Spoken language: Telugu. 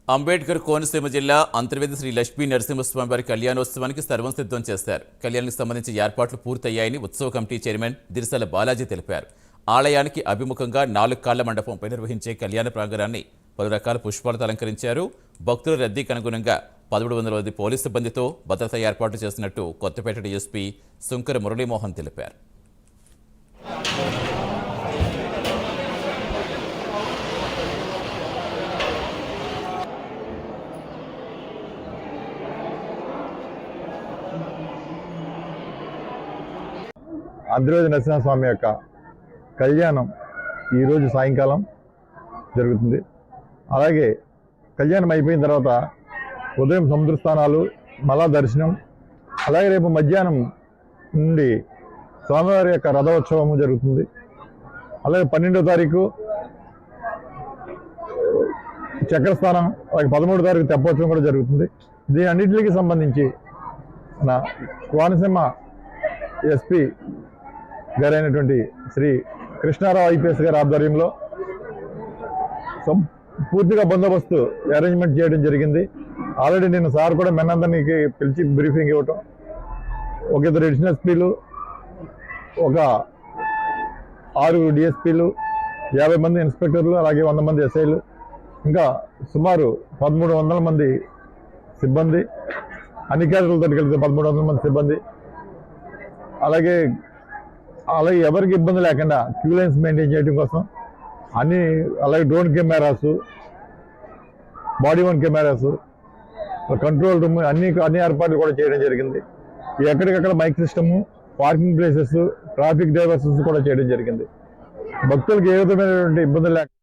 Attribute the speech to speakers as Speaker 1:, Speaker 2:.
Speaker 1: అంబేద్కర్ కోనసీమ జిల్లా అంతర్వేది శ్రీ లక్ష్మీ నరసింహస్వామి వారి కళ్యాణోత్సవానికి సర్వం సిద్ధం చేశారు. కళ్యాణానికి సంబంధించి ఏర్పాట్లు పూర్తయ్యాయని ఉత్సవ కమిటీ చైర్మన్ దిర్సల బాలాజీ తెలిపారు. ఆలయానికి అభిముఖంగా 4 కాళ్ల మండపంపై నిర్వహించే కళ్యాణ ప్రాంగణాన్ని పలు రకాల పుష్పాలతో అలంకరించారు. భక్తుల రద్దీకి అనుగుణంగా 1100 మంది పోలీసు సిబ్బందితో భద్రత ఏర్పాట్లు చేసినట్టు కొత్తపేట డీఎస్పీ సుంకర మురళీమోహన్ తెలిపారు.
Speaker 2: అంతర్వేది నరసింహస్వామి యొక్క కళ్యాణం ఈరోజు సాయంకాలం జరుగుతుంది. అలాగే కళ్యాణం అయిపోయిన తర్వాత ఉదయం సముద్ర స్థానాలు, మలా దర్శనం, అలాగే రేపు మధ్యాహ్నం నుండి స్వామివారి యొక్క రథోత్సవము జరుగుతుంది. అలాగే 12వ తారీఖు చక్రస్థానం, అలాగే 13వ తారీఖు తెప్పోత్సవం కూడా జరుగుతుంది. దీని అన్నింటికి సంబంధించి నా కోనసీమ ఎస్పీ గారైనటువంటి శ్రీ కృష్ణారావు ఐపీఎస్ గారి ఆధ్వర్యంలో పూర్తిగా బందోబస్తు అరేంజ్మెంట్ చేయడం జరిగింది. ఆల్రెడీ నేను సార్ కూడా మెన్నందరికి పిలిచి బ్రీఫింగ్ ఇవ్వటం, ఒక 2 అడిషనల్ ఎస్పీలు, ఒక 6 డిఎస్పీలు, 50 మంది ఇన్స్పెక్టర్లు, అలాగే 100 మంది ఎస్ఐలు, ఇంకా సుమారు 1300 మంది సిబ్బంది, అన్ని కేటర్లతో కలిసి 1300 మంది సిబ్బంది, అలాగే ఎవరికి ఇబ్బంది లేకుండా క్యూ లైన్స్ మెయింటైన్ చేయడం కోసం అన్ని, అలాగే drone cameras, body worn cameras, control room అన్ని ఏర్పాట్లు కూడా చేయడం జరిగింది. ఎక్కడికక్కడ mike system, parking places, traffic diversions కూడా చేయడం జరిగింది. భక్తులకు ఏ విధమైనటువంటి ఇబ్బందులు లేకుండా